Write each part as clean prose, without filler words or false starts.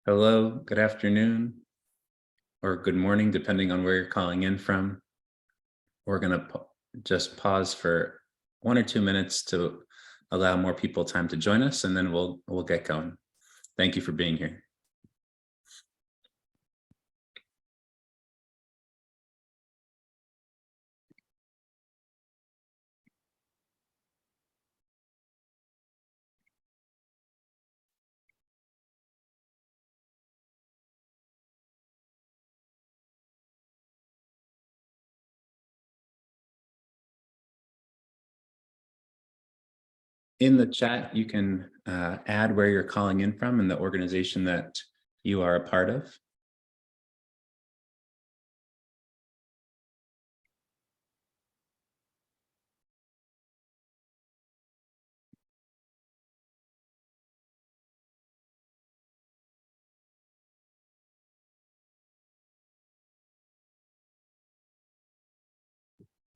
Hello, good afternoon, or good morning, depending on where you're calling in from. We're going to just pause for 1 or 2 minutes to allow more people time to join us, and then we'll get going. Thank you for being here. In the chat, you can add where you're calling in from and the organization that you are a part of.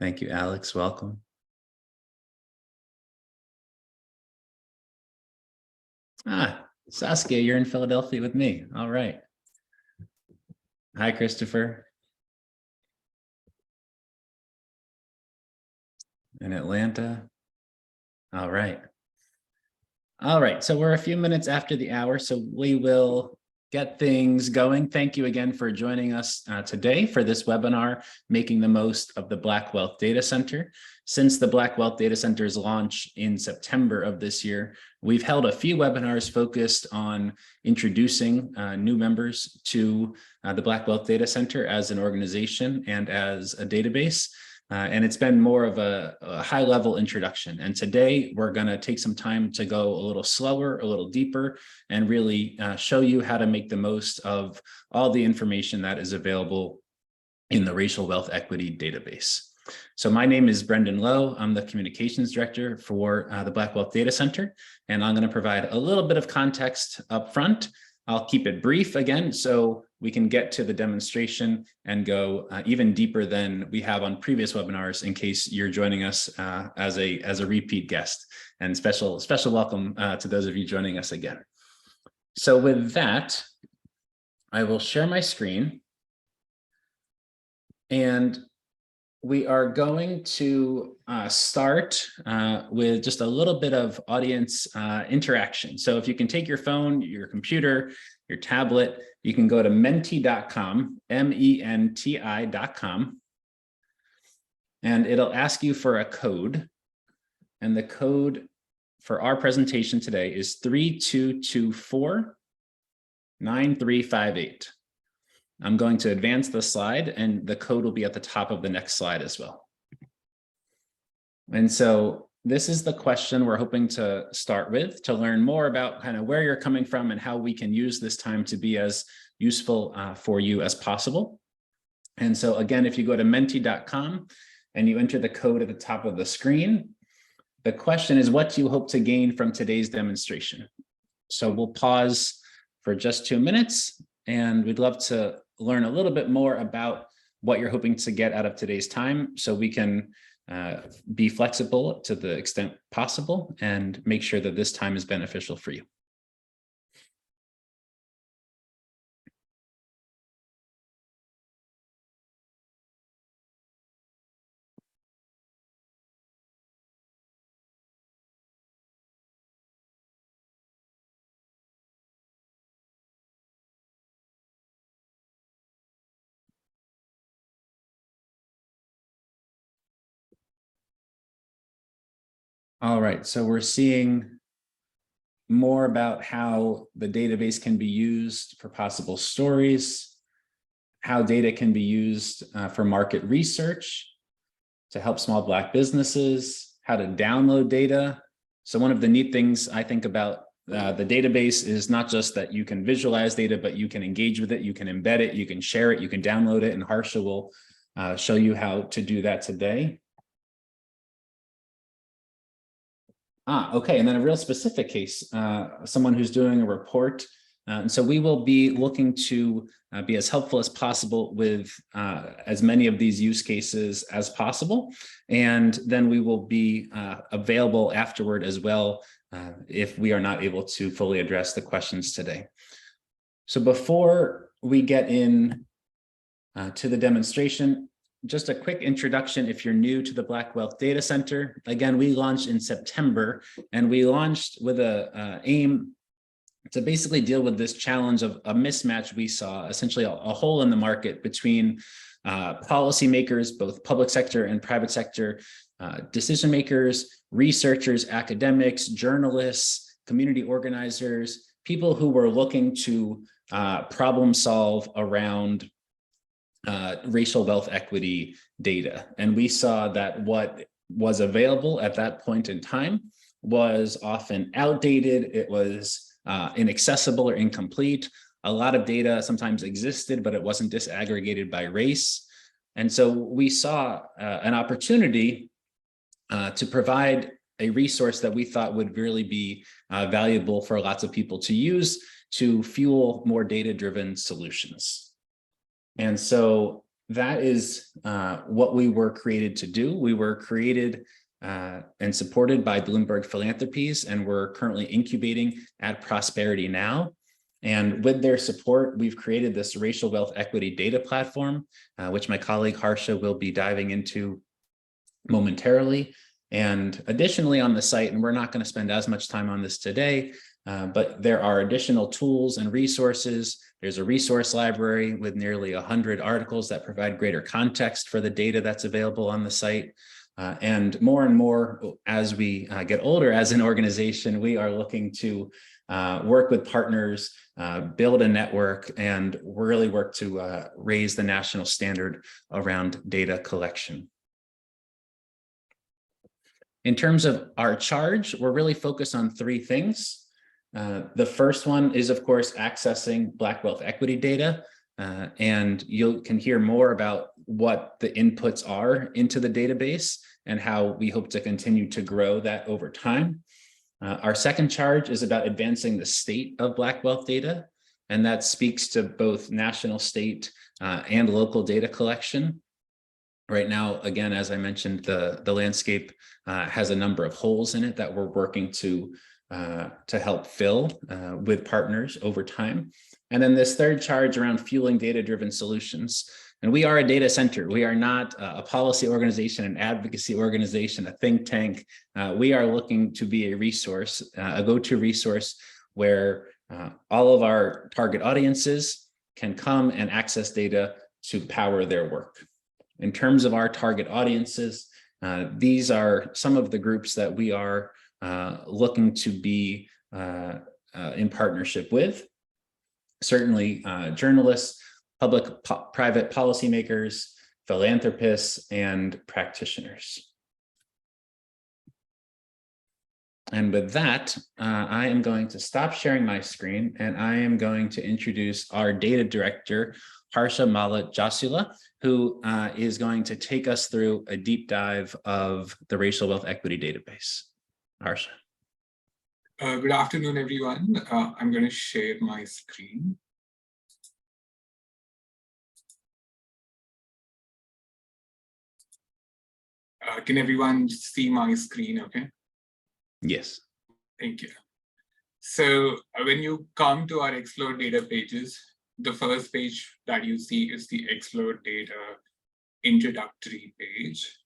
Thank you, Alex. Welcome. Saskia, you're in Philadelphia with me. All right. Hi, Christopher. In Atlanta. All right. All right, so we're a few minutes after the hour, so we will get things going. Thank you again for joining us today for this webinar, Making the Most of the Black Wealth Data Center. Since the Black Wealth Data Center's launch in September of this year, we've held a few webinars focused on introducing new members to the Black Wealth Data Center as an organization and as a database. And it's been more of a high-level introduction. And today we're going to take some time to go a little slower, a little deeper, and really show you how to make the most of all the information that is available in the Racial Wealth Equity database. So my name is Brendan Lowe. I'm the Communications Director for the Black Wealth Data Center, and I'm going to provide a little bit of context up front. I'll keep it brief again, so we can get to the demonstration and go even deeper than we have on previous webinars in case you're joining us as a repeat guest. And special welcome to those of you joining us again. So with that, I will share my screen. And we are going to start with just a little bit of audience interaction. So if you can take your phone, your computer, your tablet, you can go to menti.com, menti.com, and it'll ask you for a code. And the code for our presentation today is 3224-9358. I'm going to advance the slide, and the code will be at the top of the next slide as well. And so this is the question we're hoping to start with, to learn more about kind of where you're coming from and how we can use this time to be as useful for you as possible. And so again, if you go to menti.com and you enter the code at the top of the screen, the question is, what do you hope to gain from today's demonstration? So we'll pause for just 2 minutes, and we'd love to learn a little bit more about what you're hoping to get out of today's time, so we can be flexible to the extent possible and make sure that this time is beneficial for you. All right, so we're seeing more about how the database can be used for possible stories, how data can be used for market research, to help small Black businesses, how to download data. So one of the neat things I think about the database is not just that you can visualize data, but you can engage with it, you can embed it, you can share it, you can download it, and Harsha will show you how to do that today. Okay, and then a real specific case, someone who's doing a report. And so we will be looking to be as helpful as possible with as many of these use cases as possible. And then we will be available afterward as well if we are not able to fully address the questions today. So before we get in to the demonstration, just a quick introduction if you're new to the Black Wealth Data Center. Again, we launched in September, and we launched with a aim to basically deal with this challenge of a mismatch we saw, essentially a hole in the market between policymakers, both public sector and private sector, decision makers, researchers, academics, journalists, community organizers, people who were looking to problem solve around racial wealth equity data. And we saw that what was available at that point in time was often outdated. It was inaccessible or incomplete. A lot of data sometimes existed, but it wasn't disaggregated by race. And so we saw an opportunity to provide a resource that we thought would really be valuable for lots of people to use to fuel more data-driven solutions. And so that is what we were created to do. We were created and supported by Bloomberg Philanthropies, and we're currently incubating at Prosperity Now. And with their support, we've created this racial wealth equity data platform, which my colleague Harsha will be diving into momentarily. And additionally on the site, and we're not going to spend as much time on this today, but there are additional tools and resources. There's a resource library with nearly 100 articles that provide greater context for the data that's available on the site. And more, as we get older as an organization, we are looking to work with partners, build a network, and really work to raise the national standard around data collection. In terms of our charge, we're really focused on three things. The first one is, of course, accessing Black wealth equity data. And you can hear more about what the inputs are into the database and how we hope to continue to grow that over time. Our second charge is about advancing the state of Black wealth data. And that speaks to both national, state, and local data collection. Right now, again, as I mentioned, the landscape has a number of holes in it that we're working to help fill with partners over time. And then this third charge around fueling data-driven solutions. And we are a data center. We are not a policy organization, an advocacy organization, a think tank. We are looking to be a resource, a go-to resource where all of our target audiences can come and access data to power their work. In terms of our target audiences, these are some of the groups that we are looking to be in partnership with. Certainly journalists, private policymakers, philanthropists, and practitioners. And with that, I am going to stop sharing my screen, and I am going to introduce our data director, Harsha Malla-Jasula, who is going to take us through a deep dive of the Racial Wealth Equity Database. Harsha. Good afternoon, everyone. I'm going to share my screen. Can everyone see my screen okay? Yes. Thank you. So when you come to our Explore data pages, the first page that you see is the Explore data introductory page.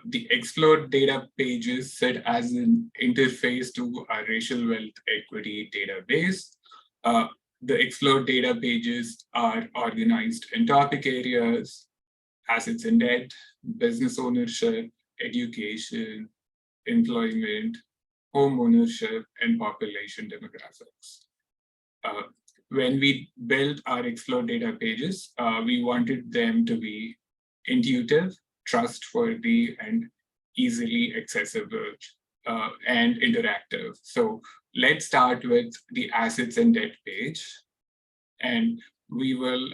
The Explore data pages sit as an interface to our racial wealth equity database. The Explore data pages are organized in topic areas: assets and debt, business ownership, education, employment, home ownership, and population demographics. When we built our Explore data pages, we wanted them to be intuitive, trustworthy, and easily accessible and interactive. So let's start with the assets and debt page. And we will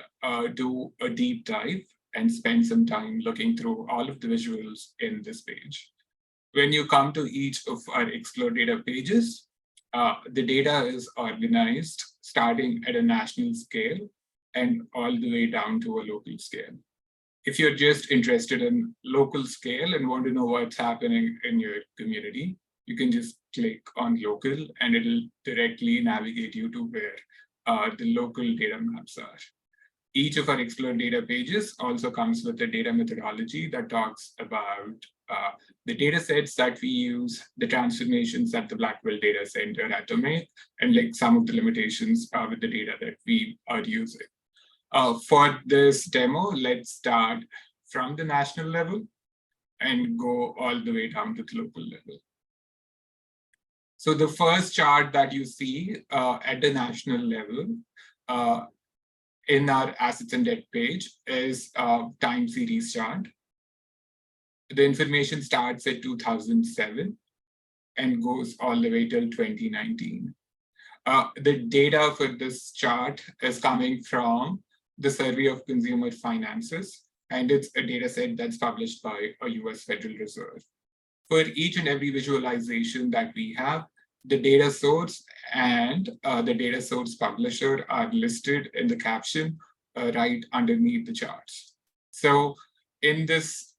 do a deep dive and spend some time looking through all of the visuals in this page. When you come to each of our Explore data pages, the data is organized starting at a national scale and all the way down to a local scale. If you're just interested in local scale and want to know what's happening in your community, you can just click on local and it'll directly navigate you to where the local data maps are. Each of our Explore data pages also comes with a data methodology that talks about the data sets that we use, the transformations that the Blackwell Data Center had to make, and like some of the limitations with the data that we are using. For this demo, let's start from the national level and go all the way down to the local level. So the first chart that you see at the national level in our assets and debt page is a time series chart. The information starts at 2007 and goes all the way till 2019. The data for this chart is coming from the Survey of Consumer Finances, and it's a data set that's published by a US Federal Reserve. For each and every visualization that we have, the data source and the data source publisher are listed in the caption right underneath the charts. So in this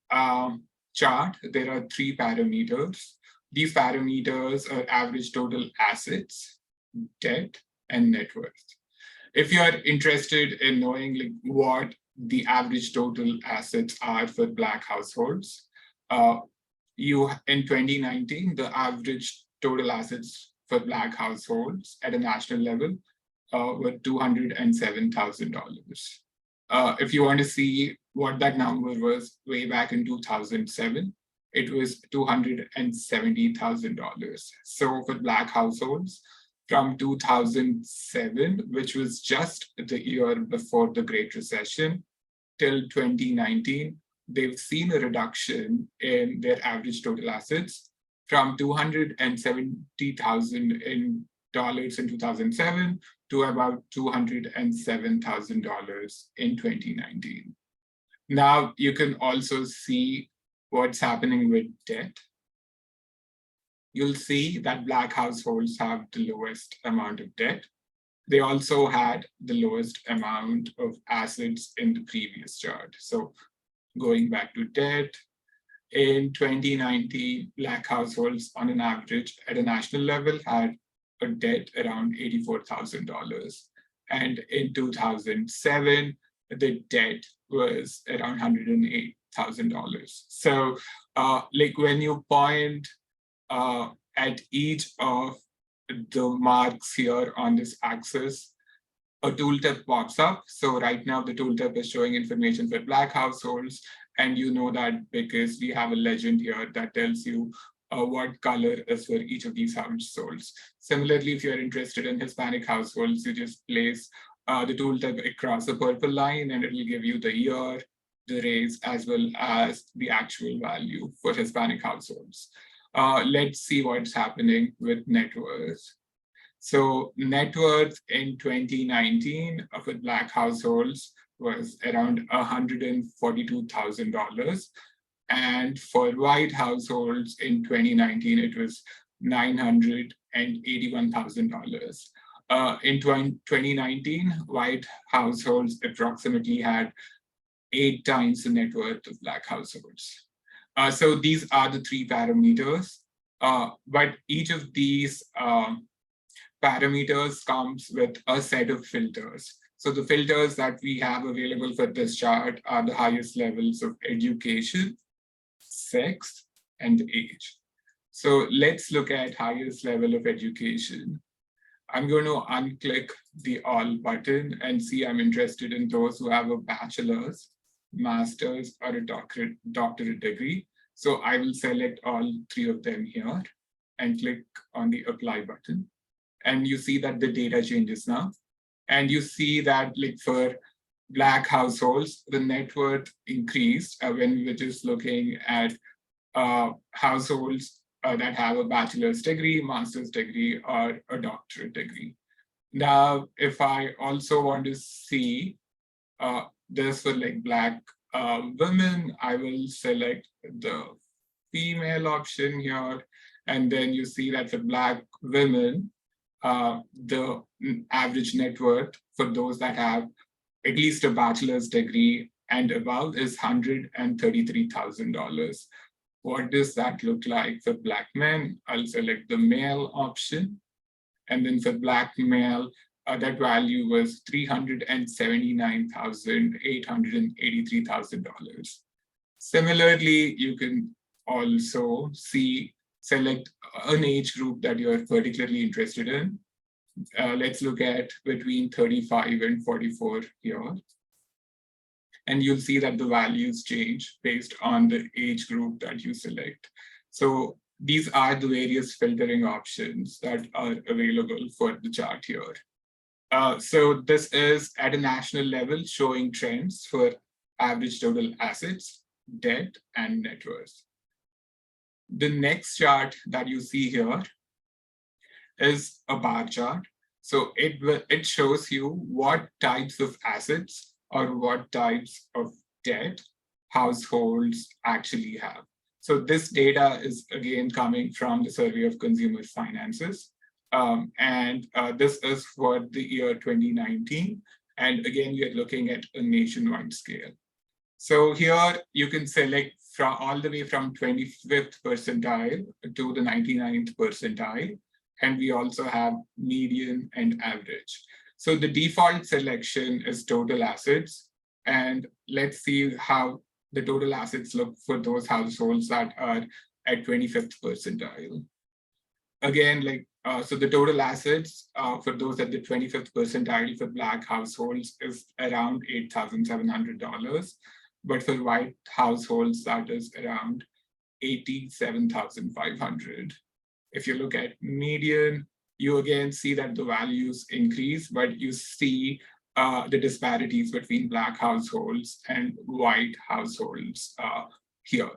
chart, there are 3 parameters. These parameters are average total assets, debt, and net worth. If you are interested in knowing like what the average total assets are for Black households, in 2019, the average total assets for Black households at a national level were $207,000. If you want to see what that number was way back in 2007, it was $270,000. So for Black households, from 2007, which was just the year before the Great Recession, till 2019, they've seen a reduction in their average total assets from $270,000 in 2007 to about $207,000 in 2019. Now you can also see what's happening with debt. You'll see that Black households have the lowest amount of debt. They also had the lowest amount of assets in the previous chart. So going back to debt, in 2019, Black households on an average at a national level had a debt around $84,000. And in 2007, the debt was around $108,000. So like when you point at each of the marks here on this axis, a tooltip pops up. So right now the tooltip is showing information for Black households, and you know that because we have a legend here that tells you what color is for each of these households. Similarly, if you're interested in Hispanic households, you just place the tooltip across the purple line and it will give you the year, the race, as well as the actual value for Hispanic households. Let's see what's happening with net worth. So net worth in 2019 for Black households was around $142,000. And for white households in 2019, it was $981,000. In 2019, white households approximately had 8 times the net worth of Black households. So these are the 3 parameters, but each of these parameters comes with a set of filters. So the filters that we have available for this chart are the highest levels of education, sex, and age. So let's look at highest level of education. I'm going to unclick the all button and see I'm interested in those who have a bachelor's, master's, or a doctorate degree. So I will select all 3 of them here and click on the apply button. And you see that the data changes now. And you see that like for Black households, the net worth increased when we were just looking at households that have a bachelor's degree, master's degree, or a doctorate degree. Now, if I also want to see this for like Black women, I will select the female option here. And then you see that for Black women, the average net worth for those that have at least a bachelor's degree and above is $133,000. What does that look like for Black men? I'll select the male option. And then for Black male, that value was $379,883,000. Similarly, you can also select an age group that you're particularly interested in. Let's look at between 35 and 44 here. And you'll see that the values change based on the age group that you select. So these are the various filtering options that are available for the chart here. So this is at a national level showing trends for average total assets, debt, and net worth. The next chart that you see here is a bar chart. So it shows you what types of assets or what types of debt households actually have. So this data is again coming from the Survey of Consumer Finances. This is for the year 2019. And again, we are looking at a nationwide scale. So here you can select from all the way from 25th percentile to the 99th percentile. And we also have median and average. So the default selection is total assets. And let's see how the total assets look for those households that are at 25th percentile. Again, so the total assets for those at the 25th percentile for Black households is around $8,700. But for white households, that is around $87,500. If you look at median, you again see that the values increase, but you see the disparities between Black households and white households here.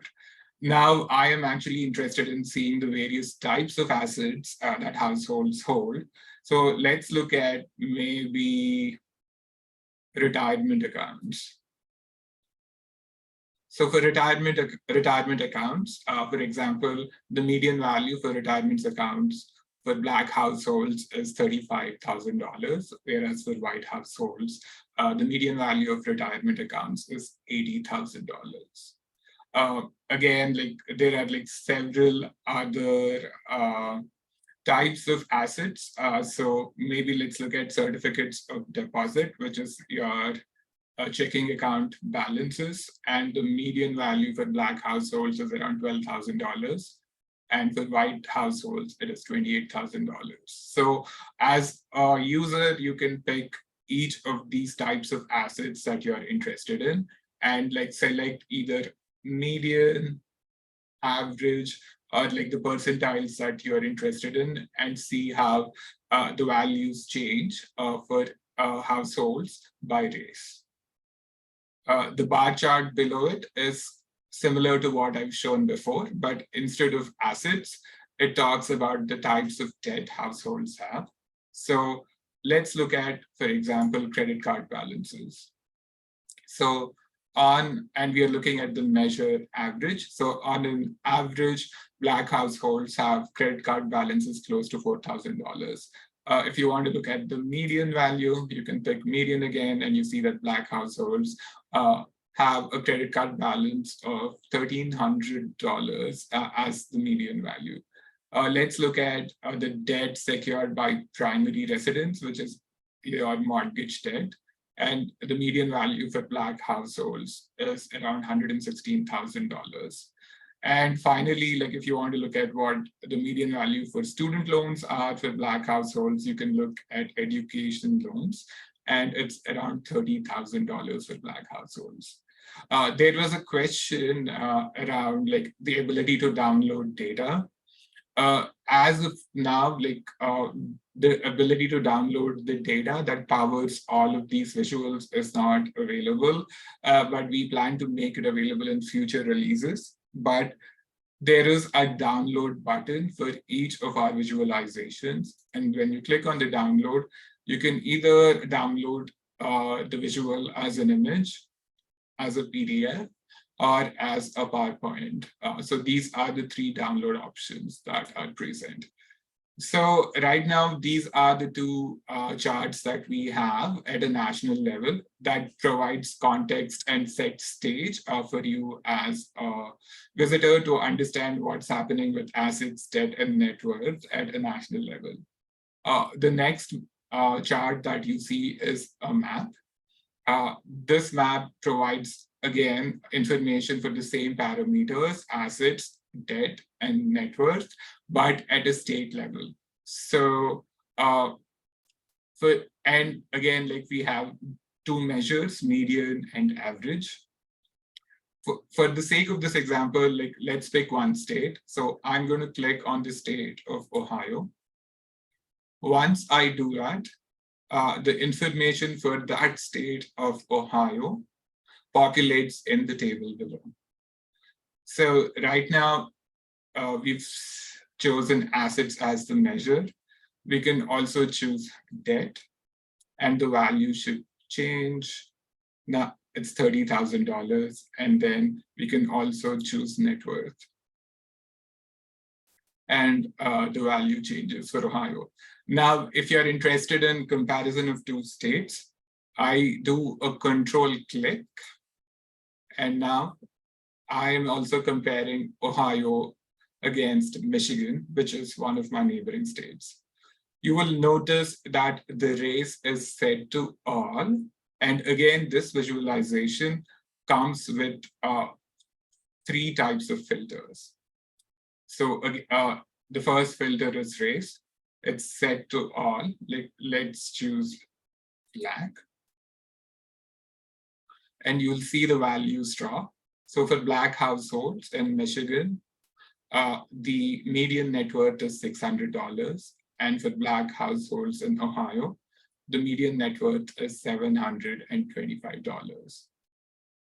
Now, I am actually interested in seeing the various types of assets that households hold. So let's look at maybe retirement accounts. So for retirement accounts, for example, the median value for retirement accounts for Black households is $35,000, whereas for white households, the median value of retirement accounts is $80,000. Again, there are several other types of assets. So maybe let's look at certificates of deposit, which is your checking account balances, and the median value for Black households is around $12,000. And for white households, it is $28,000. So as a user, you can pick each of these types of assets that you're interested in and select either median, average, or the percentiles that you're interested in and see how the values change for households by race. The bar chart below it is similar to what I've shown before, but instead of assets, it talks about the types of debt households have. So let's look at, for example, credit card balances. So and we are looking at the measure average. So on an average, Black households have credit card balances close to $4,000. If you want to look at the median value, you can pick median again, and you see that Black households have a credit card balance of $1,300 as the median value. Let's look at the debt secured by primary residence, which is your mortgage debt. And the median value for Black households is around $116,000. And finally, if you want to look at what the median value for student loans are for Black households, you can look at education loans, and it's around $30,000 for Black households. There was a question around the ability to download data. As of now, the ability to download the data that powers all of these visuals is not available, but we plan to make it available in future releases. But there is a download button for each of our visualizations. And when you click on the download, you can either download the visual as an image, as a PDF, or as a PowerPoint. So these are the three download options that are present. So right now, these are the two charts that we have at a national level that provides context and set stage for you as a visitor to understand what's happening with assets, debt, and net worth at a national level. The next chart that you see is a map. This map provides, again, information for the same parameters, assets, debt, and net worth, but at a state level. So, and again, like we have two measures, median and average. For the sake of this example, like let's pick one state. So I'm going to click on the state of Ohio. Once I do that, the information for that state of Ohio populates in the table below. So right now, we've chosen assets as the measure. We can also choose debt, and the value should change. Now it's $30,000, and then we can also choose net worth. And the value changes for Ohio. Now, if you're interested in comparison of two states, I do a control click. And now I am also comparing Ohio against Michigan, which is one of my neighboring states. You will notice that the race is set to all. And again, this visualization comes with 3 types of filters. So the first filter is race. It's set to all. Let's choose black. And you'll see the values drop. So for black households in Michigan, the median net worth is $600. And for black households in Ohio, the median net worth is $725.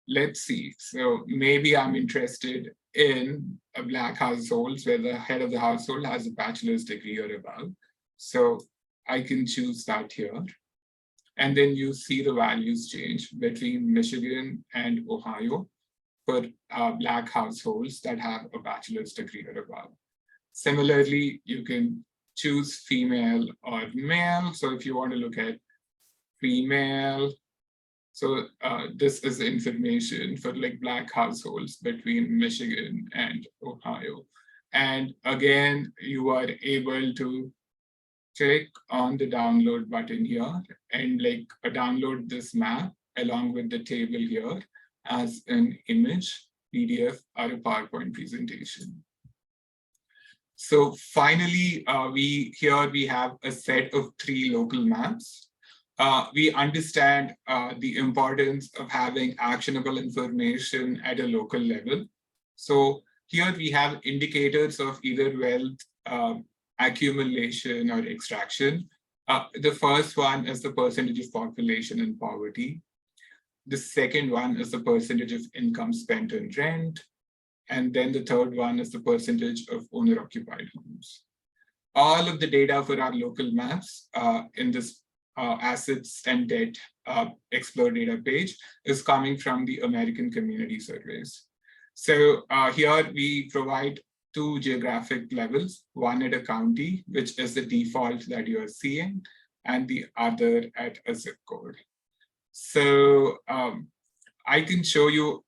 Let's see. So maybe I'm interested in a black household where the head of the household has a bachelor's degree or above. So I can choose that here. And then you see the values change between Michigan and Ohio for black households that have a bachelor's degree or above. Similarly, you can choose female or male. So if you want to look at female, so this is information for like black households between Michigan and Ohio. And again, you are able to click on the download button here and like download this map along with the table here as an image, PDF, or a PowerPoint presentation. So finally, we have a set of 3 local maps. We understand the importance of having actionable information at a local level. So here we have indicators of either wealth, accumulation, or extraction. The first one is the percentage of population in poverty. The second one is the percentage of income spent on rent. And then the third one is the percentage of owner-occupied homes. All of the data for our local maps in this assets and debt explore data page is coming from the American Community Surveys. So here we provide 2 geographic levels, one at a county, which is the default that you are seeing, and the other at a zip code. So I can show you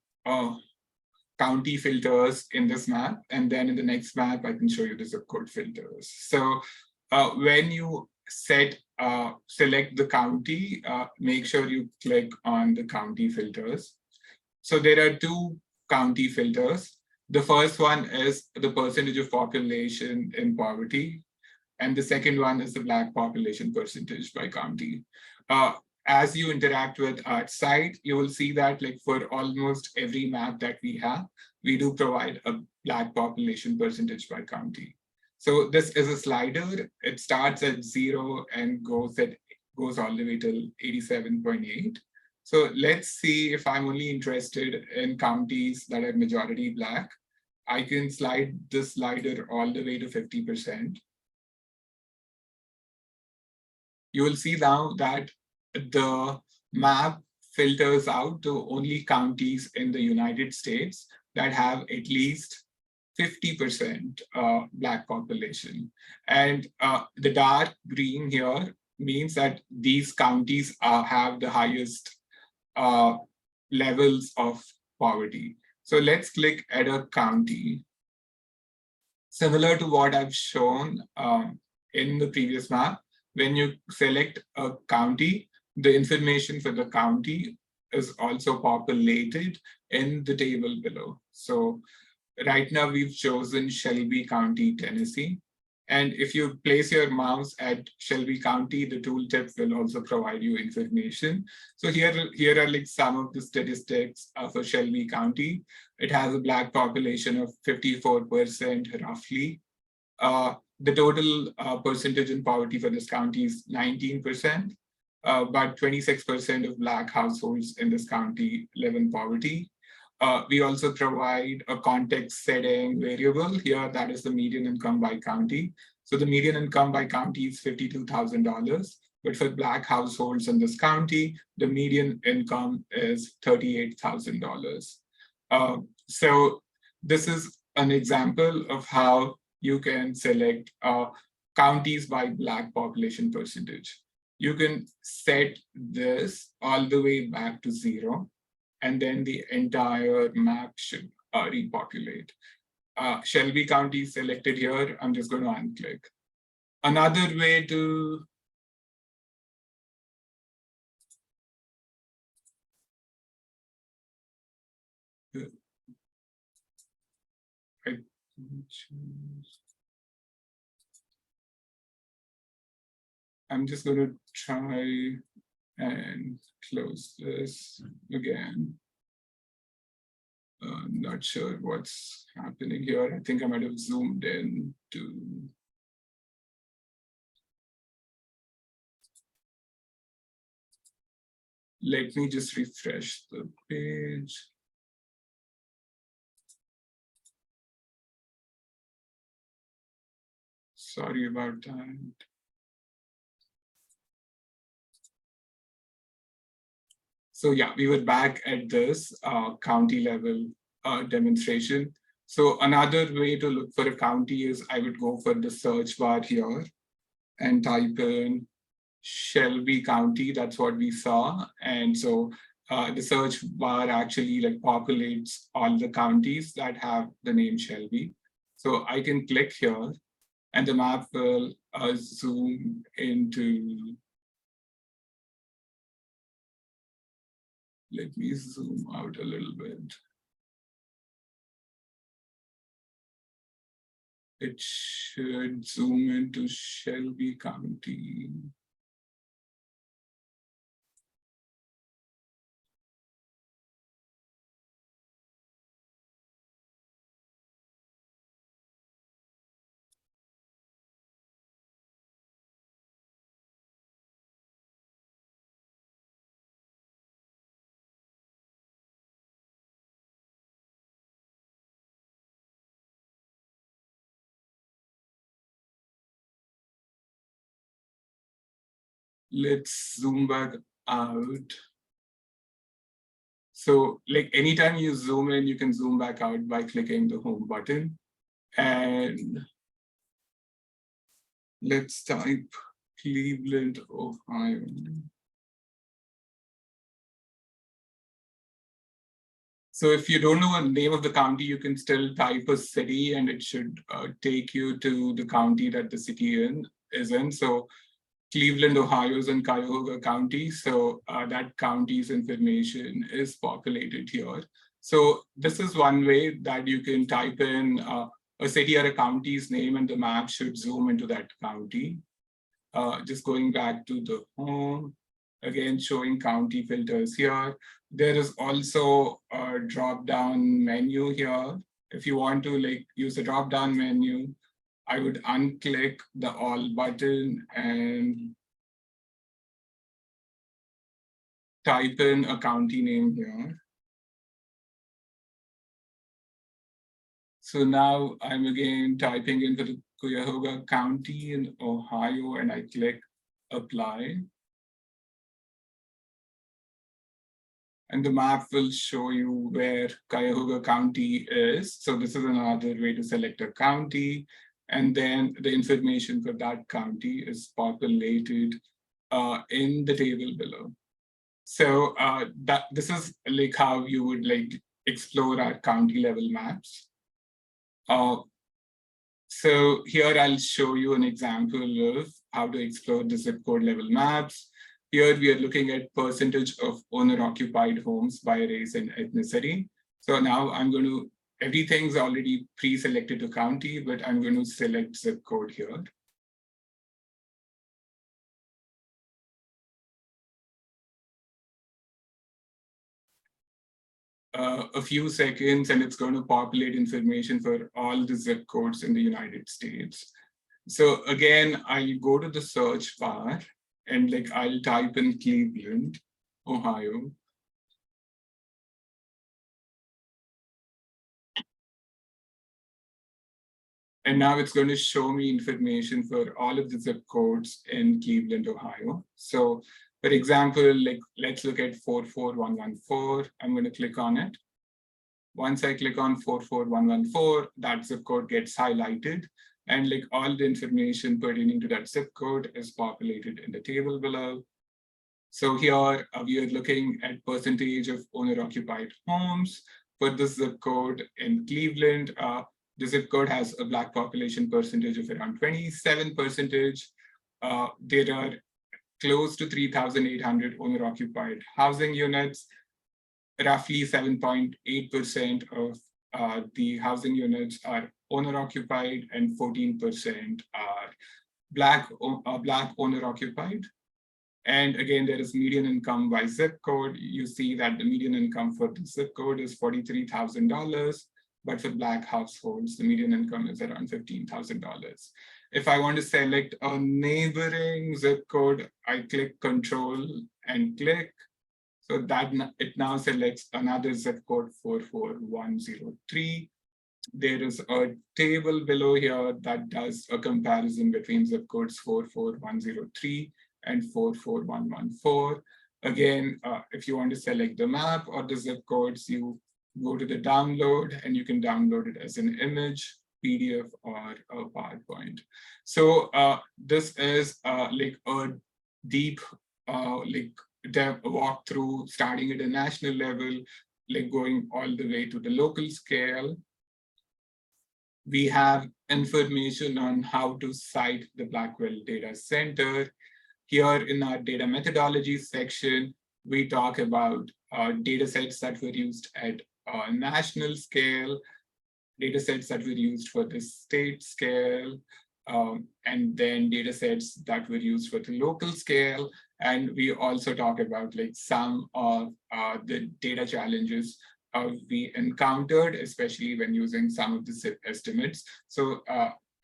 county filters in this map, and then in the next map, I can show you the zip code filters. So when you select the county, make sure you click on the county filters. So there are 2 county filters. The first one is the percentage of population in poverty, and the second one is the Black population percentage by county. As you interact with our site, you will see that like for almost every map that we have, we do provide a Black population percentage by county. So this is a slider. It starts at 0 and goes all the way till 87.8. So let's see if I'm only interested in counties that are majority Black. I can slide this slider all the way to 50%. You will see now that the map filters out to only counties in the United States that have at least 50% Black population. And the dark green here means that these counties have the highest levels of poverty. So let's click at a county. Similar to what I've shown in the previous map, when you select a county, the information for the county is also populated in the table below. So right now we've chosen Shelby County, Tennessee. And if you place your mouse at Shelby County, the tooltip will also provide you information. So here are like some of the statistics for Shelby County. It has a Black population of 54% roughly. The total percentage in poverty for this county is 19%, but 26% of Black households in this county live in poverty. We also provide a context setting variable here, that is the median income by county. So the median income by county is $52,000, but for Black households in this county, the median income is $38,000. So this is an example of how you can select counties by Black population percentage. You can set this all the way back to 0. And then the entire map should repopulate. Shelby County is selected here. I'm just going to unclick. Another way to I'm just going to try and close this again. I'm not sure what's happening here. I think I might have zoomed in to. Let me just refresh the page. Sorry about that. So yeah, we were back at this county level demonstration. So another way to look for a county is I would go for the search bar here and type in Shelby County. That's what we saw. And so the search bar actually like populates all the counties that have the name Shelby. So I can click here and the map will zoom into. Let me zoom out a little bit. It should zoom into Shelby County. Let's zoom back out. So like anytime you zoom in, you can zoom back out by clicking the home button. And let's type Cleveland, Ohio. So if you don't know the name of the county, you can still type a city and it should take you to the county that the city is in. So Cleveland, Ohio is in Cuyahoga County. So that county's information is populated here. So this is one way that you can type in a city or a county's name and the map should zoom into that county. Just going back to the home, again, showing county filters here. There is also a drop-down menu here. If you want to like use the drop-down menu, I would unclick the all button and type in a county name here. So now I'm again typing into the Cuyahoga County in Ohio and I click apply. And the map will show you where Cuyahoga County is. So this is another way to select a county. And then the information for that county is populated in the table below. So this is like how you would like explore our county level maps. So here I'll show you an example of how to explore the zip code level maps. Here we are looking at percentage of owner-occupied homes by race and ethnicity. So now I'm going to, everything's already pre-selected to county, but I'm going to select zip code here. A few seconds and it's going to populate information for all the zip codes in the United States. So again, I'll go to the search bar and like I'll type in Cleveland, Ohio. And now it's going to show me information for all of the zip codes in Cleveland, Ohio. So for example, like let's look at 44114. I'm going to click on it. Once I click on 44114, that zip code gets highlighted. And like all the information pertaining to that zip code is populated in the table below. So here we are looking at percentage of owner-occupied homes for the zip code in Cleveland. The zip code has a Black population percentage of around 27%. There are close to 3,800 owner-occupied housing units. Roughly 7.8% of the housing units are owner-occupied and 14% are Black owner-occupied. And again, there is median income by zip code. You see that the median income for the zip code is $43,000, but for Black households, the median income is around $15,000. If I want to select a neighboring zip code, I click Control and click. So that it now selects another zip code 44103. There is a table below here that does a comparison between zip codes 44103 and 44114. Again, if you want to select the map or the zip codes, you go to the download and you can download it as an image, PDF, or a PowerPoint. So this is like a deep walk through, starting at a national level, like going all the way to the local scale. We have information on how to cite the Blackwell Data Center. Here in our data methodology section, we talk about data sets that were used at a national scale, data sets that were used for the state scale, and then data sets that were used for the local scale. And we also talk about like some of the data challenges we encountered, especially when using some of the ZIP estimates. So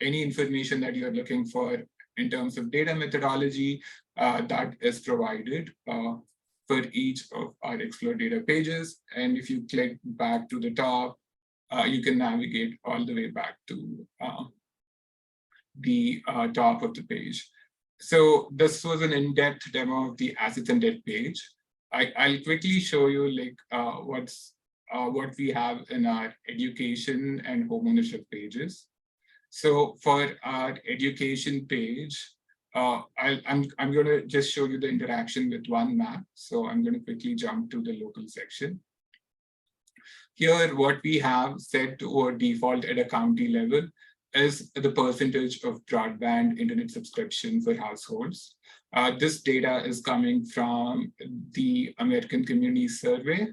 any information that you're looking for in terms of data methodology that is provided for each of our Explore data pages. And if you click back to the top, you can navigate all the way back to the top of the page. So this was an in-depth demo of the assets and debt page. I'll quickly show you like what we have in our education and homeownership pages. So for our education page, I'm going to just show you the interaction with one map. So I'm going to quickly jump to the local section. Here, what we have set to our default at a county level is the percentage of broadband internet subscription for households. This data is coming from the American Community Survey,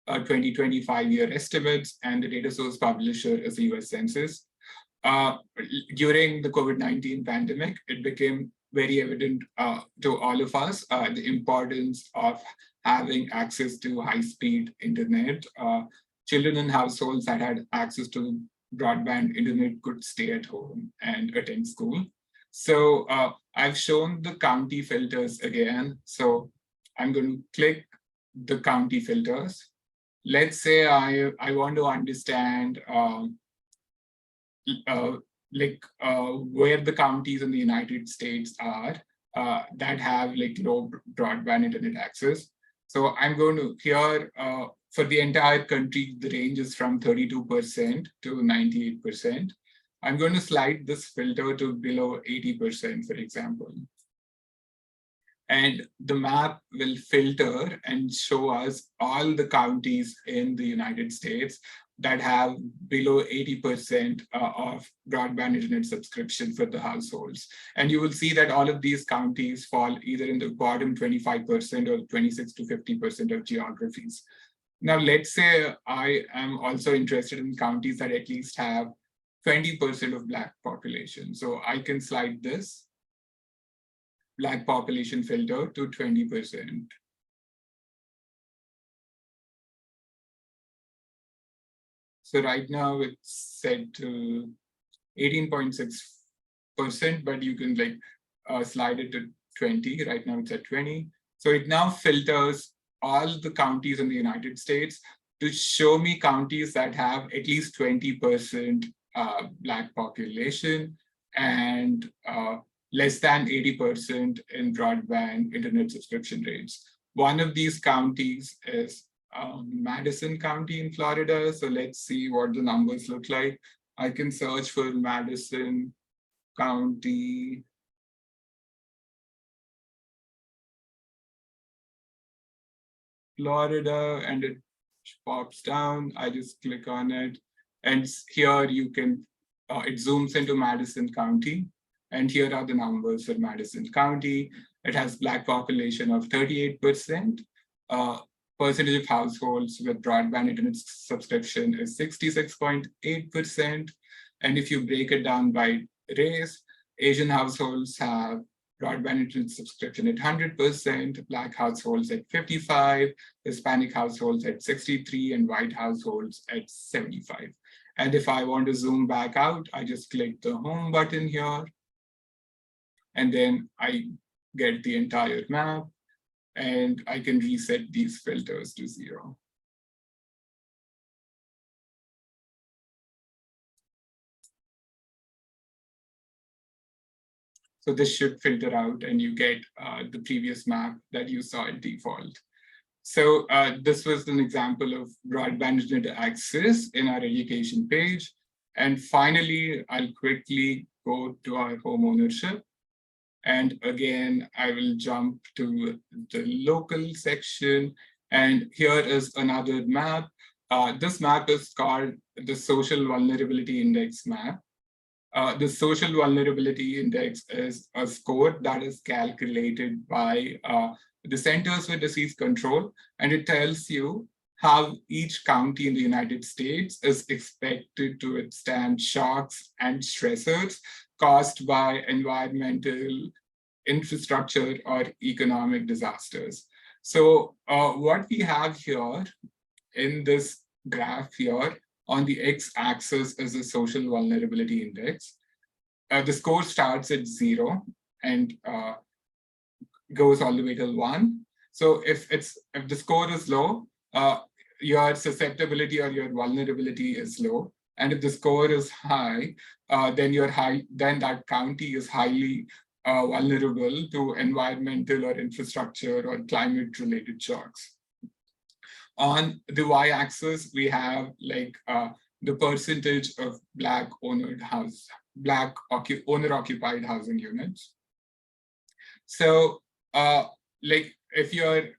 2025 year estimates, and the data source publisher is the US Census. During the COVID-19 pandemic, it became very evident to all of us the importance of having access to high-speed internet. Children in households that had access to broadband internet could stay at home and attend school. So I've shown the county filters again. So I'm going to click the county filters. Let's say I want to understand where the counties in the United States are that have like low broadband internet access. So I'm going to here for the entire country, the range is from 32% to 98%. I'm going to slide this filter to below 80%, for example. And the map will filter and show us all the counties in the United States that have below 80% of broadband internet subscription for the households. And you will see that all of these counties fall either in the bottom 25% or 26 to 50% of geographies. Now, let's say I am also interested in counties that at least have 20% of Black population. So I can slide this Black population filter to 20%. So right now it's set to 18.6%, but you can slide it to 20. Right now it's at 20. So it now filters all the counties in the United States to show me counties that have at least 20% Black population and less than 80% in broadband internet subscription rates. One of these counties is Madison County in Florida. So let's see what the numbers look like. I can search for Madison County. Florida, and it pops down. I just click on it. And here you can, it zooms into Madison County. And here are the numbers for Madison County. It has Black population of 38%. Percentage of households with broadband internet subscription is 66.8%. And if you break it down by race, Asian households have broadband internet subscription at 100%, Black households at 55%, Hispanic households at 63%, and white households at 75%. And if I want to zoom back out, I just click the home button here. And then I get the entire map. And I can reset these filters to 0. So this should filter out and you get the previous map that you saw at default. So this was an example of broadband internet access in our education page. And finally, I'll quickly go to our home ownership. And again, I will jump to the local section. And here is another map. This map is called the Social Vulnerability Index map. The Social Vulnerability Index is a score that is calculated by the Centers for Disease Control, and it tells you how each county in the United States is expected to withstand shocks and stressors caused by environmental, infrastructure, or economic disasters. So what we have here in this graph here on the x-axis is the Social Vulnerability Index. The score starts at 0 and goes all the way till 1. So if the score is low, your susceptibility or your vulnerability is low. And if the score is high, then that county is highly vulnerable to environmental or infrastructure or climate-related shocks. On the y-axis, we have the percentage of Black owner-occupied housing units. So, if you're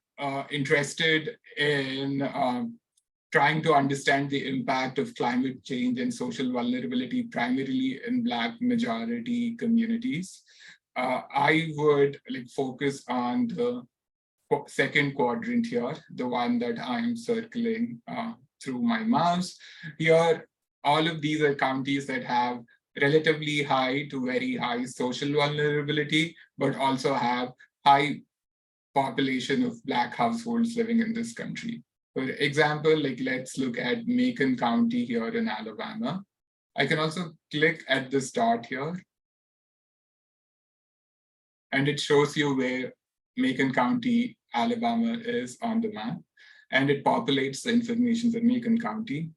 interested in trying to understand the impact of climate change and social vulnerability, primarily in Black majority communities, I would focus on the second quadrant here, the one that I'm circling through my mouse. Here, all of these are counties that have relatively high to very high social vulnerability, but also have high population of Black households living in this country. For example, let's look at Macon County here in Alabama. I can also click at this dot here, and it shows you where Macon County, Alabama is on the map, and it populates the information for Macon County.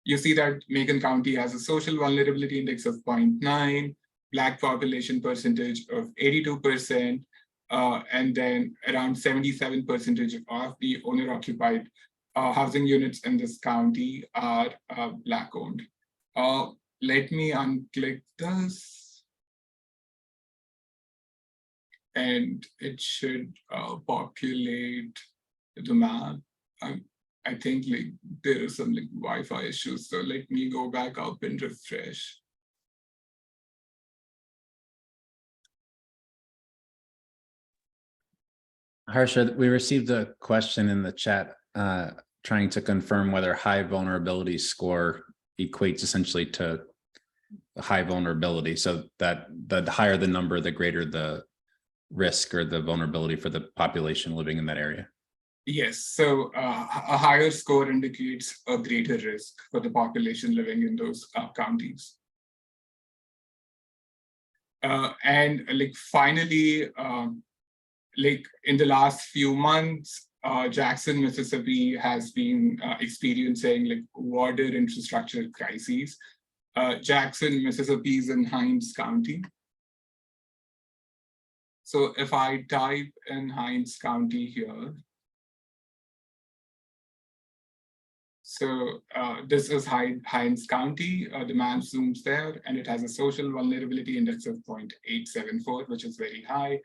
You see that Macon County has a social vulnerability index of 0.9, Black population percentage of 82%, and then around 77% of the owner-occupied housing units in this county are Black owned. Let me unclick this. And it should populate the map. I think like there are some like Wi-Fi issues. So let me go back up and refresh. Harsha, we received a question in the chat trying to confirm whether high vulnerability score equates essentially to high vulnerability. So that the higher the number, the greater the risk or the vulnerability for the population living in that area. Yes, so a higher score indicates a greater risk for the population living in those counties. And like finally, like in the last few months, Jackson, Mississippi has been experiencing like water infrastructure crises. Jackson, Mississippi is in Hinds County. So if I type in Hinds County here, so this is Hinds County, the map zooms there, and it has a social vulnerability index of 0.874, which is very high.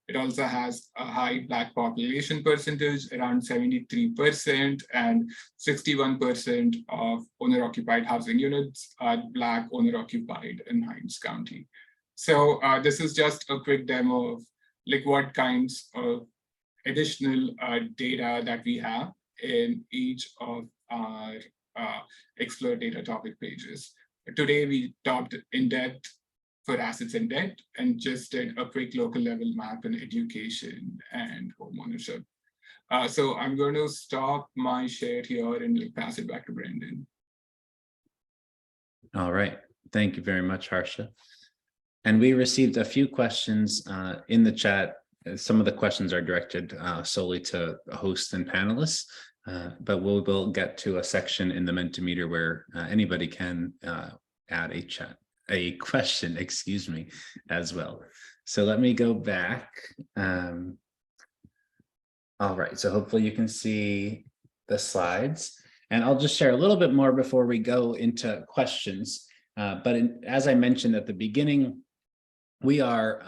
It also has a high Black population percentage, around 73%, and 61% of owner-occupied housing units are Black owner-occupied in Hinds County. So this is just a quick demo of like what kinds of additional data that we have in each of our Explore data topic pages. Today, we talked in depth for assets and debt and just did a quick local level map in education and homeownership. So I'm going to stop my share here and pass it back to Brendan. All right. Thank you very much, Harsha. And we received a few questions in the chat. Some of the questions are directed solely to hosts and panelists, but we will get to a section in the Mentimeter where anybody can add a question, excuse me, as well. So let me go back. All right, so hopefully you can see the slides. And I'll just share a little bit more before we go into questions. As I mentioned at the beginning, we are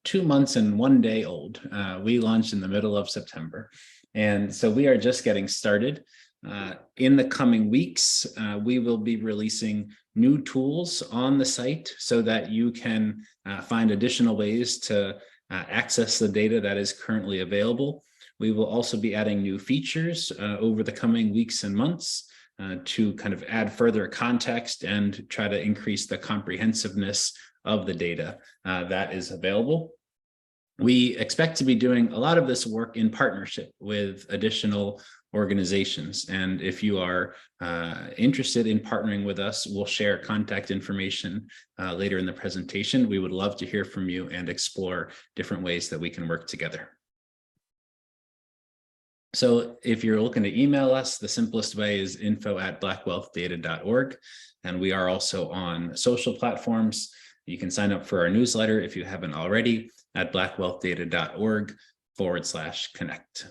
2 months and 1 day old. We launched in the middle of September. And so we are just getting started. In the coming weeks, we will be releasing new tools on the site so that you can find additional ways to access the data that is currently available. We will also be adding new features over the coming weeks and months to kind of add further context and try to increase the comprehensiveness of the data that is available. We expect to be doing a lot of this work in partnership with additional organizations. And if you are interested in partnering with us, we'll share contact information later in the presentation. We would love to hear from you and explore different ways that we can work together. So if you're looking to email us, the simplest way is info@blackwealthdata.org. And we are also on social platforms. You can sign up for our newsletter if you haven't already at blackwealthdata.org/connect.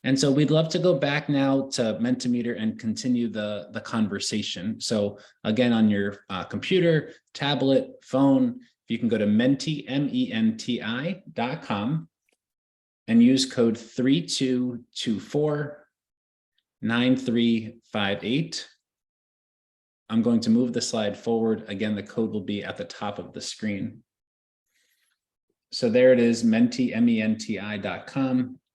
And so we'd love to go back now to Mentimeter and continue the conversation. So again, on your computer, tablet, phone, you can go to menti.com and use code 32249358. I'm going to move the slide forward. Again, the code will be at the top of the screen. So there it is, menti.com,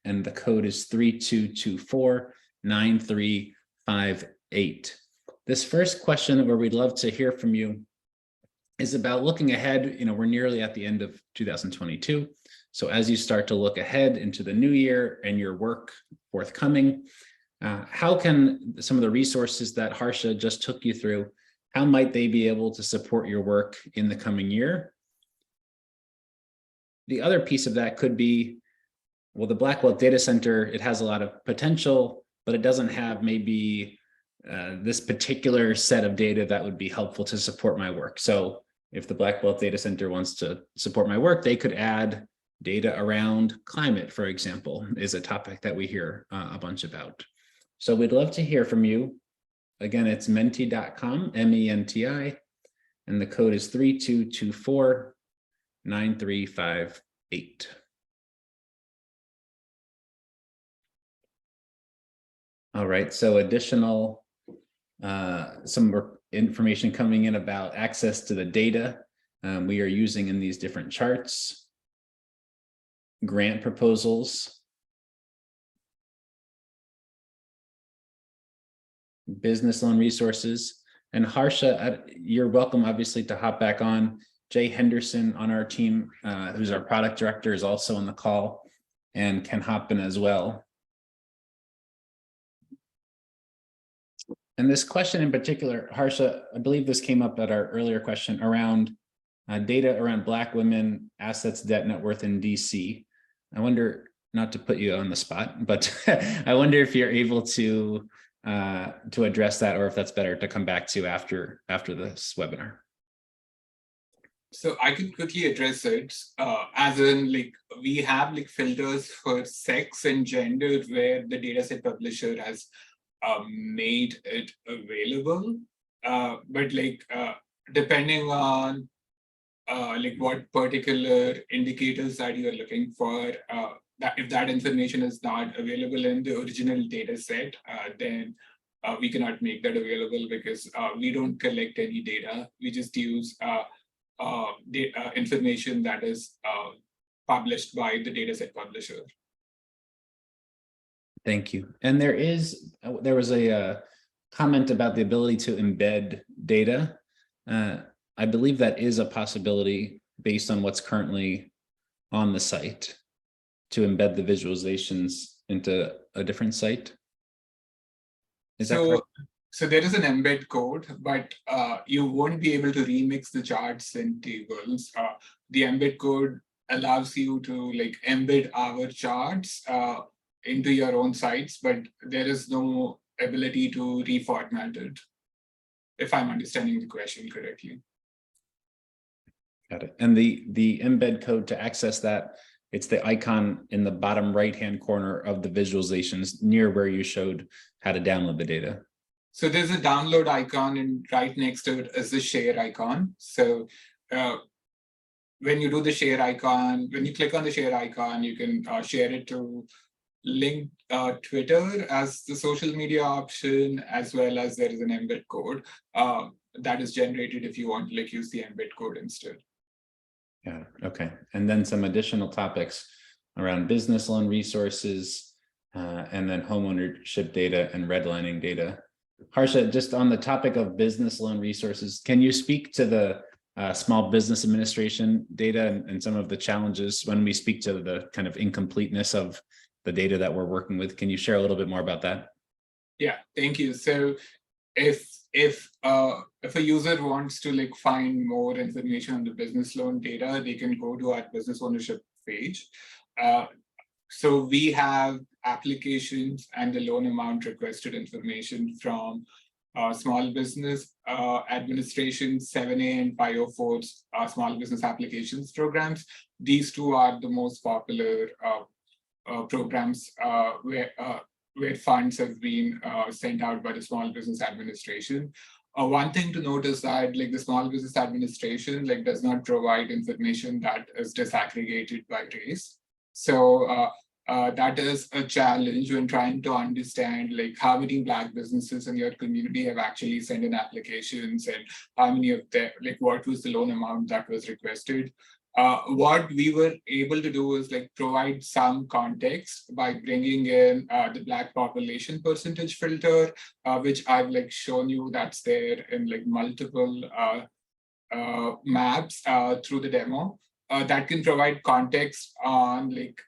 and the code is 32249358. This first question where we'd love to hear from you is about looking ahead. We're nearly at the end of 2022. So as you start to look ahead into the new year and your work forthcoming, how can some of the resources that Harsha just took you through, how might they be able to support your work in the coming year? The other piece of that could be, well, the Blackwell Data Center, it has a lot of potential, but it doesn't have maybe this particular set of data that would be helpful to support my work. So if the Blackwell Data Center wants to support my work, they could add data around climate, for example, is a topic that we hear a bunch about. So we'd love to hear from you. Again, it's menti.com, MENTI, and the code is 32249358. All right, so additional, some more information coming in about access to the data we are using in these different charts. Grant proposals. Business loan resources. And Harsha, you're welcome, obviously, to hop back on. Jay Henderson on our team, who's our product director, is also on the call and can hop in as well. And this question in particular, Harsha, I believe this came up at our earlier question around data around Black women, assets, debt, net worth in DC. I wonder, not to put you on the spot, but I wonder if you're able to address that, or if that's better to come back to after this webinar. So I could quickly address it, as in like we have like filters for sex and gender where the dataset publisher has made it available, but like depending on like what particular indicators that you are looking for, that if that information is not available in the original data set, then we cannot make that available because we don't collect any data. We just use information that is published by the dataset publisher. Thank you. And there was a comment about the ability to embed data. I believe that is a possibility based on what's currently on the site, to embed the visualizations into a different site. Is that correct? So there is an embed code, but you won't be able to remix the charts and tables. The embed code allows you to like embed our charts into your own sites, but there is no ability to reformat it, if I'm understanding the question correctly. Got it. And the embed code to access that, it's the icon in the bottom right-hand corner of the visualizations near where you showed how to download the data. So there's a download icon, and right next to it is the share icon. So when you do the share icon, when you click on the share icon, you can share it to link Twitter as the social media option, as well as there is an embed code that is generated if you want to like use the embed code instead. Yeah, okay. And then some additional topics around business loan resources, and then homeownership data and redlining data. Harsha, just on the topic of business loan resources, can you speak to the Small Business Administration data and some of the challenges when we speak to the kind of incompleteness of the data that we're working with? Can you share a little bit more about that? Yeah, thank you. So if a user wants to like find more information on the business loan data, they can go to our business ownership page. So we have applications and the loan amount requested information from Small Business Administration 7A and 504 small business applications programs. These two are the most popular programs where funds have been sent out by the Small Business Administration. One thing to note is that like the Small Business Administration like does not provide information that is disaggregated by race. So that is a challenge when trying to understand like how many Black businesses in your community have actually sent in applications, and how many of them, like what was the loan amount that was requested. What we were able to do is like provide some context by bringing in the Black population percentage filter, which I've like shown you that's there in like multiple maps through the demo. That can provide context on like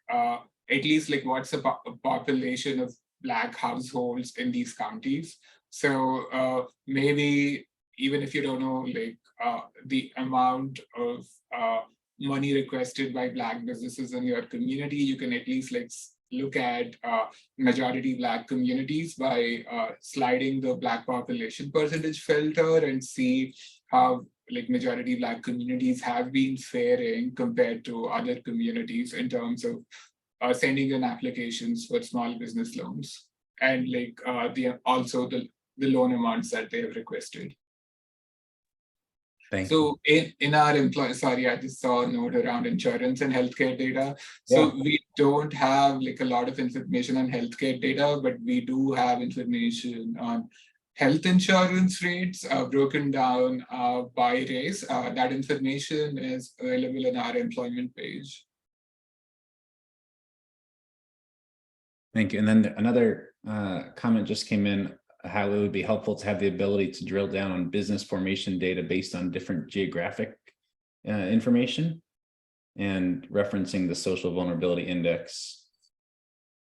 at least like what's the population of Black households in these counties. So maybe even if you don't know like the amount of money requested by Black businesses in your community, you can at least like look at majority Black communities by sliding the Black population percentage filter and see how like majority Black communities have been faring compared to other communities in terms of sending in applications for small business loans, and like also the loan amounts that they have requested. Thank you. So in our employee, sorry, I just saw a note around insurance and healthcare data. So Yeah. we don't have like a lot of information on healthcare data, but we do have information on health insurance rates broken down by race. That information is available in our employment page. Thank you. And then another comment just came in, how it would be helpful to have the ability to drill down on business formation data based on different geographic information, and referencing the social vulnerability index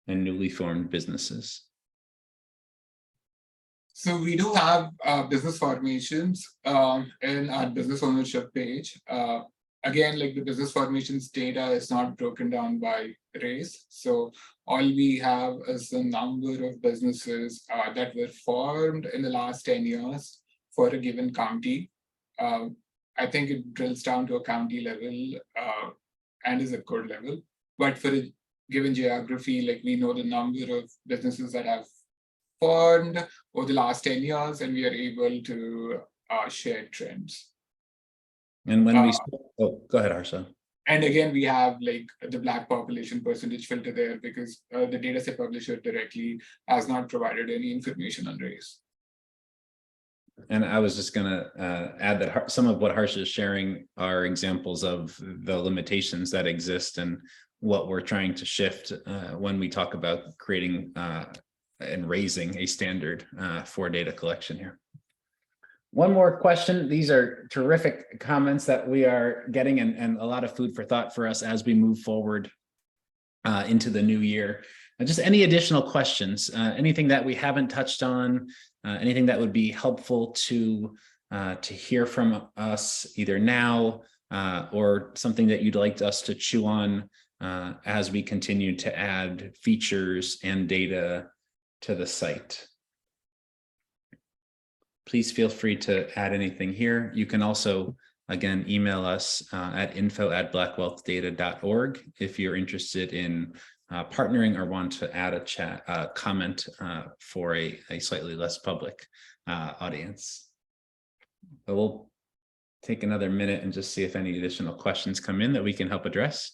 and newly formed businesses. So we do have business formations in our business ownership page. Again, like the business formations data is not broken down by race. So all we have is the number of businesses that were formed in the last 10 years for a given county. I think it drills down to a county level and a zip code level. But for a given geography, like we know the number of businesses that have formed over the last 10 years, and we are able to share trends. And when we, oh, go ahead, Harsha. And again, we have like the Black population percentage filter there because the dataset publisher directly has not provided any information on race. And I was just going to add that some of what Harsha is sharing are examples of the limitations that exist and what we're trying to shift when we talk about creating and raising a standard for data collection here. One more question. These are terrific comments that we are getting, and a lot of food for thought for us as we move forward into the new year. Just any additional questions, anything that we haven't touched on, anything that would be helpful to hear from us either now or something that you'd like us to chew on as we continue to add features and data to the site. Please feel free to add anything here. You can also, again, email us at info@blackwealthdata.org if you're interested in partnering or want to add a comment for a slightly less public audience. But we'll take another minute and just see if any additional questions come in that we can help address.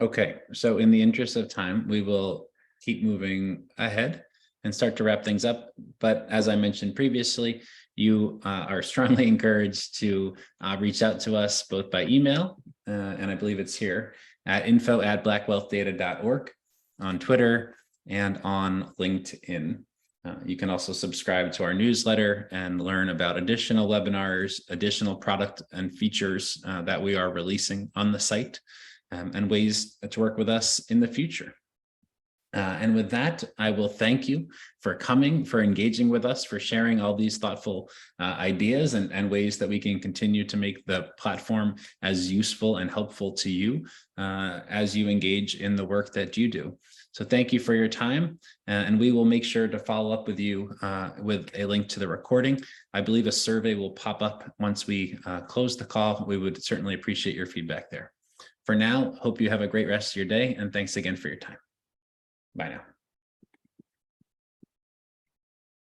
Okay, so in the interest of time, we will keep moving ahead and start to wrap things up. But as I mentioned previously, you are strongly encouraged to reach out to us both by email, and I believe it's here, at info@blackwealthdata.org, on Twitter, and on LinkedIn. You can also subscribe to our newsletter and learn about additional webinars, additional product and features that we are releasing on the site. And ways to work with us in the future. And with that, I will thank you for coming, for engaging with us, for sharing all these thoughtful ideas and ways that we can continue to make the platform as useful and helpful to you as you engage in the work that you do. So thank you for your time, and we will make sure to follow up with you with a link to the recording. I believe a survey will pop up once we close the call. We would certainly appreciate your feedback there. For now, hope you have a great rest of your day, and thanks again for your time. Bye now.